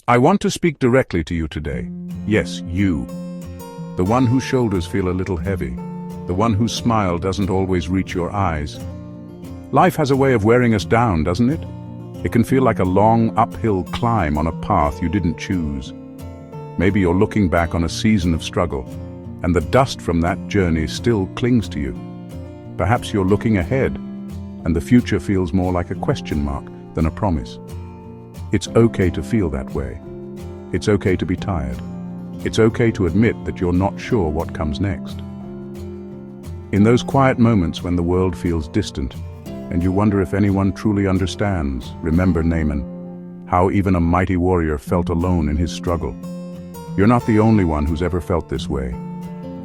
I want to speak directly to you today. Yes, you. The one whose shoulders feel a little heavy. The one whose smile doesn't always reach your eyes. Life has a way of wearing us down, doesn't it? It can feel like a long uphill climb on a path you didn't choose. Maybe you're looking back on a season of struggle, and the dust from that journey still clings to you. Perhaps you're looking ahead, and the future feels more like a question mark than a promise. It's okay to feel that way. It's okay to be tired. It's okay to admit that you're not sure what comes next. In those quiet moments when the world feels distant, and you wonder if anyone truly understands, remember Naaman, how even a mighty warrior felt alone in his struggle. You're not the only one who's ever felt this way.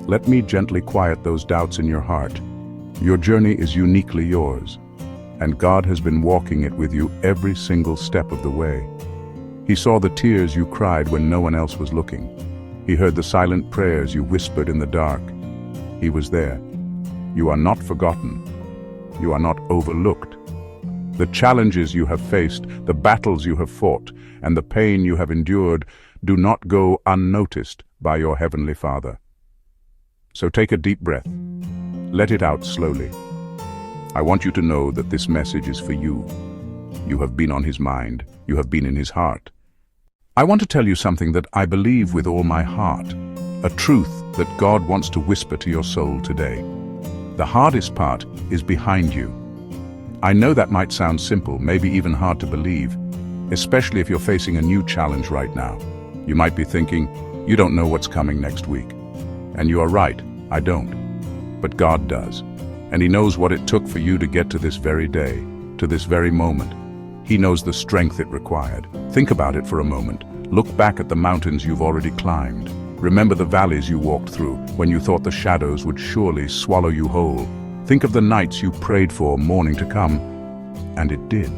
Let me gently quiet those doubts in your heart. Your journey is uniquely yours, and God has been walking it with you every single step of the way. He saw the tears you cried when no one else was looking. He heard the silent prayers you whispered in the dark. He was there. You are not forgotten. You are not overlooked. The challenges you have faced, the battles you have fought, and the pain you have endured do not go unnoticed by your Heavenly Father. So take a deep breath. Let it out slowly. I want you to know that this message is for you. You have been on His mind. You have been in His heart. I want to tell you something that I believe with all my heart, a truth that God wants to whisper to your soul today. The hardest part is behind you. I know that might sound simple, maybe even hard to believe, especially if you're facing a new challenge right now. You might be thinking, you don't know what's coming next week. And you are right, I don't. But God does. And He knows what it took for you to get to this very day, to this very moment. He knows the strength it required. Think about it for a moment. Look back at the mountains you've already climbed. Remember the valleys you walked through when you thought the shadows would surely swallow you whole. Think of the nights you prayed for morning to come, and it did.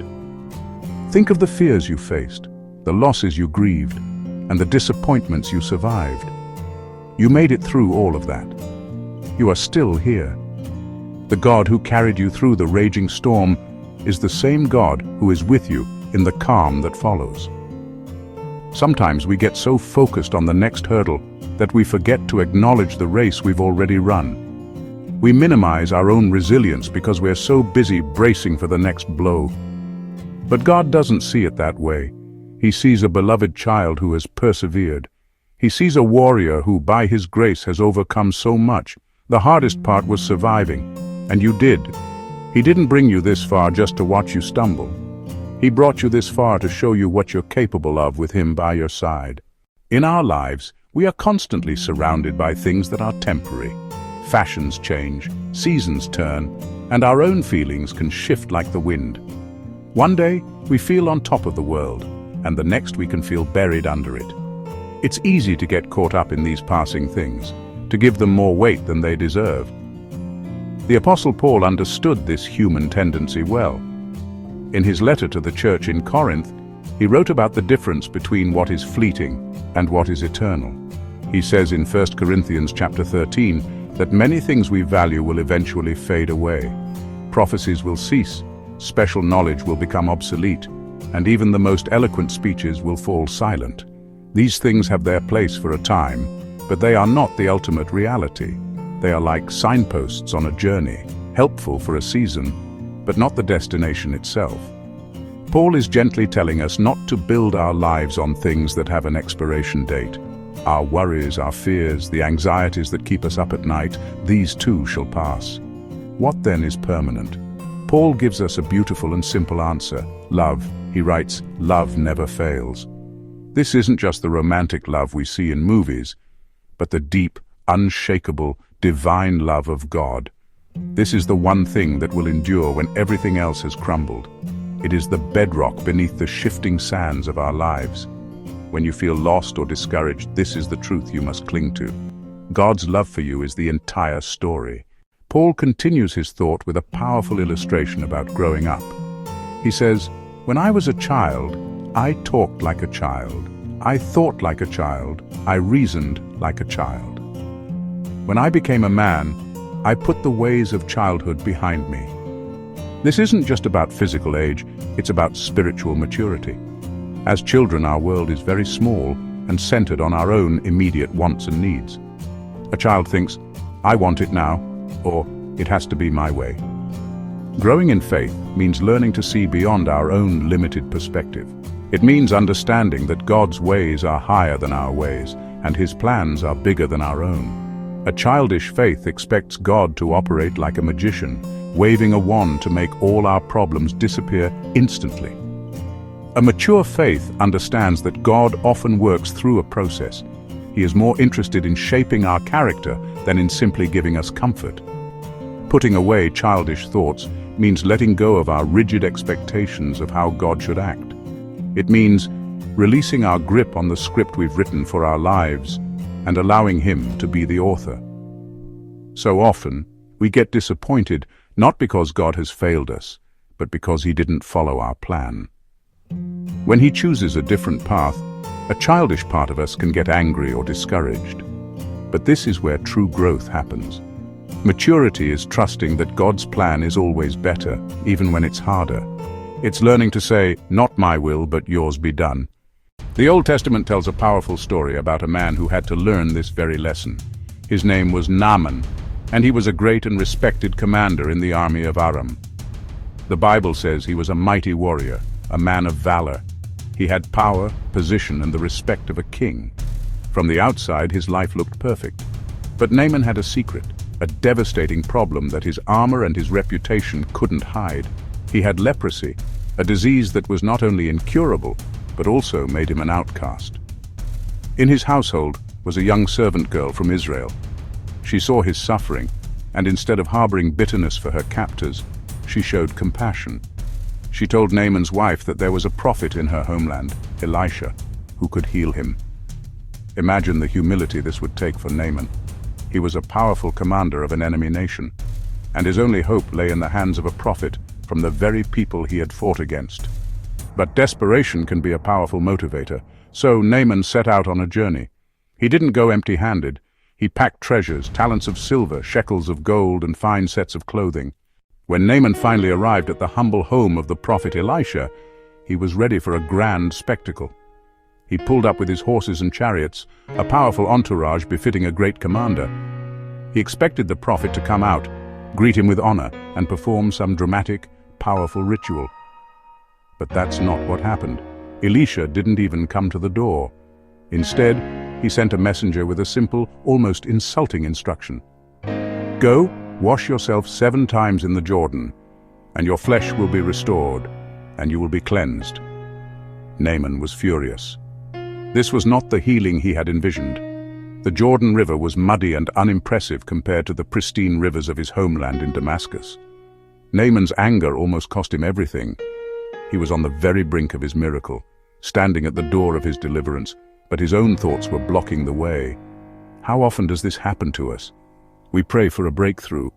Think of the fears you faced, the losses you grieved, and the disappointments you survived. You made it through all of that. You are still here. The God who carried you through the raging storm is the same God who is with you in the calm that follows. Sometimes we get so focused on the next hurdle that we forget to acknowledge the race we've already run. We minimize our own resilience because we're so busy bracing for the next blow. But God doesn't see it that way. He sees a beloved child who has persevered. He sees a warrior who, by His grace, has overcome so much. The hardest part was surviving, and you did. He didn't bring you this far just to watch you stumble. He brought you this far to show you what you're capable of with Him by your side. In our lives, we are constantly surrounded by things that are temporary. Fashions change, seasons turn, and our own feelings can shift like the wind. One day, we feel on top of the world, and the next we can feel buried under it. It's easy to get caught up in these passing things, to give them more weight than they deserve. The Apostle Paul understood this human tendency well. In his letter to the church in Corinth, he wrote about the difference between what is fleeting and what is eternal. He says in 1 Corinthians chapter 13 that many things we value will eventually fade away. Prophecies will cease, special knowledge will become obsolete, and even the most eloquent speeches will fall silent. These things have their place for a time, but they are not the ultimate reality. They are like signposts on a journey, helpful for a season, but not the destination itself. Paul is gently telling us not to build our lives on things that have an expiration date. Our worries, our fears, the anxieties that keep us up at night, these too shall pass. What then is permanent? Paul gives us a beautiful and simple answer. Love. He writes, love never fails. This isn't just the romantic love we see in movies, but the deep, unshakable, divine love of God. This is the one thing that will endure when everything else has crumbled. It is the bedrock beneath the shifting sands of our lives. When you feel lost or discouraged, this is the truth you must cling to. God's love for you is the entire story. Paul continues his thought with a powerful illustration about growing up. He says, "When I was a child, I talked like a child. I thought like a child. I reasoned like a child. When I became a man, I put the ways of childhood behind me." This isn't just about physical age, it's about spiritual maturity. As children, our world is very small and centered on our own immediate wants and needs. A child thinks, "I want it now," or "it has to be my way." Growing in faith means learning to see beyond our own limited perspective. It means understanding that God's ways are higher than our ways, and His plans are bigger than our own. A childish faith expects God to operate like a magician, waving a wand to make all our problems disappear instantly. A mature faith understands that God often works through a process. He is more interested in shaping our character than in simply giving us comfort. Putting away childish thoughts means letting go of our rigid expectations of how God should act. It means releasing our grip on the script we've written for our lives and allowing Him to be the author. So often, we get disappointed not because God has failed us, but because He didn't follow our plan. When He chooses a different path, a childish part of us can get angry or discouraged. But this is where true growth happens. Maturity is trusting that God's plan is always better, even when it's harder. It's learning to say, "Not my will, but yours be done." The Old Testament tells a powerful story about a man who had to learn this very lesson. His name was Naaman, and he was a great and respected commander in the army of Aram. The Bible says he was a mighty warrior, a man of valor. He had power, position, and the respect of a king. From the outside, his life looked perfect. But Naaman had a secret, a devastating problem that his armor and his reputation couldn't hide. He had leprosy, a disease that was not only incurable, but also made him an outcast. In his household was a young servant girl from Israel. She saw his suffering, and instead of harboring bitterness for her captors, she showed compassion. She told Naaman's wife that there was a prophet in her homeland, Elisha, who could heal him. Imagine the humility this would take for Naaman. He was a powerful commander of an enemy nation, and his only hope lay in the hands of a prophet from the very people he had fought against. But desperation can be a powerful motivator, so Naaman set out on a journey. He didn't go empty-handed. He packed treasures, talents of silver, shekels of gold, and fine sets of clothing. When Naaman finally arrived at the humble home of the prophet Elisha, he was ready for a grand spectacle. He pulled up with his horses and chariots, a powerful entourage befitting a great commander. He expected the prophet to come out, greet him with honor, and perform some dramatic, powerful ritual. But that's not what happened. Elisha didn't even come to the door. Instead, he sent a messenger with a simple, almost insulting instruction. "Go, wash yourself 7 times in the Jordan, and your flesh will be restored, and you will be cleansed." Naaman was furious. This was not the healing he had envisioned. The Jordan River was muddy and unimpressive compared to the pristine rivers of his homeland in Damascus. Naaman's anger almost cost him everything. He was on the very brink of his miracle, standing at the door of his deliverance, but his own thoughts were blocking the way. How often does this happen to us? We pray for a breakthrough,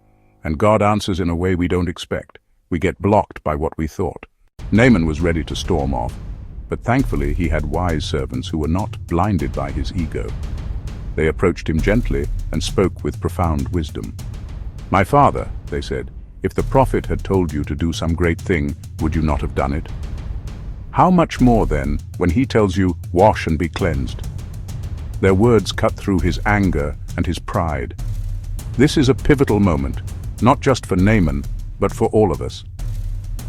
and God answers in a way we don't expect. We get blocked by what we thought. Naaman was ready to storm off, but thankfully he had wise servants who were not blinded by his ego. They approached him gently and spoke with profound wisdom. "My father," they said, "if the prophet had told you to do some great thing, would you not have done it? How much more then when he tells you, 'Wash and be cleansed'?" Their words cut through his anger and his pride. This is a pivotal moment, not just for Naaman, but for all of us.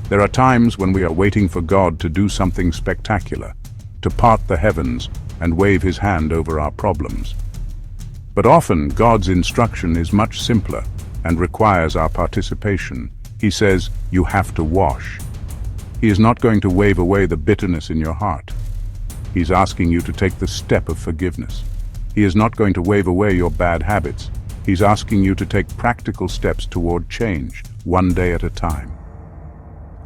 There are times when we are waiting for God to do something spectacular, to part the heavens and wave His hand over our problems. But often God's instruction is much simpler and requires our participation. He says, "You have to wash." He is not going to wave away the bitterness in your heart. He's asking you to take the step of forgiveness. He is not going to wave away your bad habits. He's asking you to take practical steps toward change, one day at a time.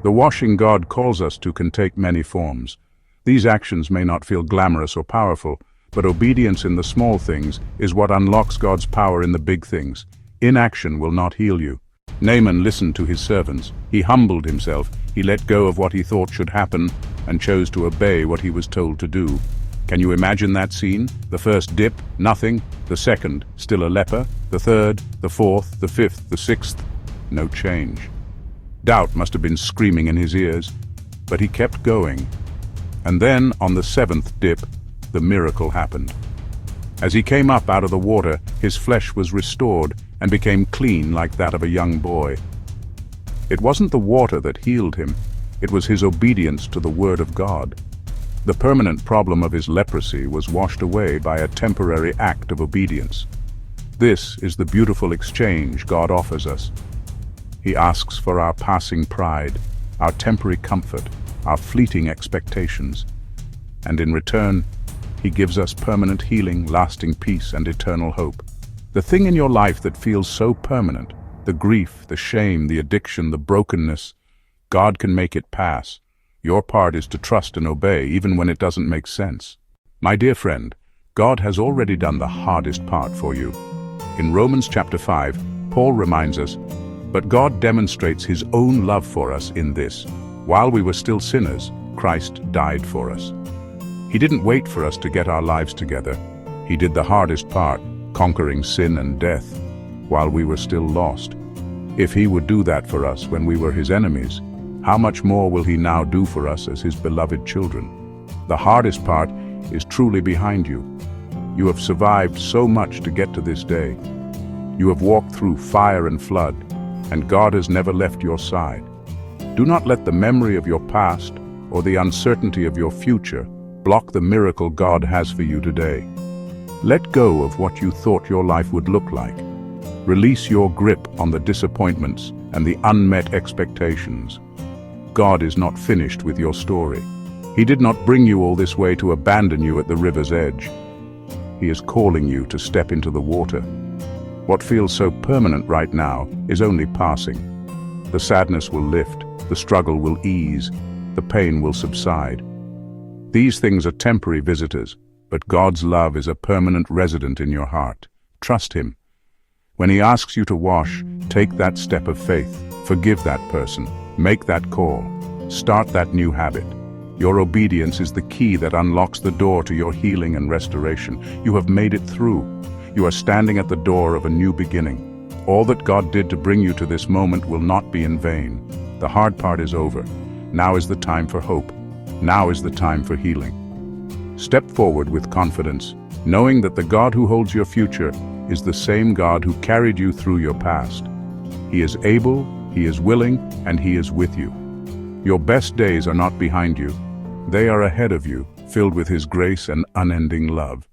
The washing God calls us to can take many forms. These actions may not feel glamorous or powerful, but obedience in the small things is what unlocks God's power in the big things. Inaction will not heal you. Naaman listened to his servants. He humbled himself. He let go of what he thought should happen and chose to obey what he was told to do. Can you imagine that scene? The first dip, nothing. The second, still a leper. The third, the fourth, the fifth, the sixth, no change. Doubt must have been screaming in his ears, but he kept going. And then, on the seventh dip, the miracle happened. As he came up out of the water, his flesh was restored and became clean like that of a young boy. It wasn't the water that healed him, it was his obedience to the word of God. The permanent problem of his leprosy was washed away by a temporary act of obedience. This is the beautiful exchange God offers us. He asks for our passing pride, our temporary comfort, our fleeting expectations. And in return, He gives us permanent healing, lasting peace, and eternal hope. The thing in your life that feels so permanent, the grief, the shame, the addiction, the brokenness, God can make it pass. Your part is to trust and obey, even when it doesn't make sense. My dear friend, God has already done the hardest part for you. In Romans chapter 5, Paul reminds us, "But God demonstrates His own love for us in this: while we were still sinners, Christ died for us." He didn't wait for us to get our lives together. He did the hardest part, conquering sin and death, while we were still lost. If He would do that for us when we were His enemies, how much more will He now do for us as His beloved children? The hardest part is truly behind you. You have survived so much to get to this day. You have walked through fire and flood, and God has never left your side. Do not let the memory of your past or the uncertainty of your future block the miracle God has for you today. Let go of what you thought your life would look like. Release your grip on the disappointments and the unmet expectations. God is not finished with your story. He did not bring you all this way to abandon you at the river's edge. He is calling you to step into the water. What feels so permanent right now is only passing. The sadness will lift, the struggle will ease, the pain will subside. These things are temporary visitors, but God's love is a permanent resident in your heart. Trust Him. When He asks you to wash, take that step of faith. Forgive that person. Make that call. Start that new habit. Your obedience is the key that unlocks the door to your healing and restoration. You have made it through. You are standing at the door of a new beginning. All that God did to bring you to this moment will not be in vain. The hard part is over. Now is the time for hope. Now is the time for healing. Step forward with confidence, knowing that the God who holds your future is the same God who carried you through your past. He is able, He is willing, and He is with you. Your best days are not behind you. They are ahead of you, filled with His grace and unending love.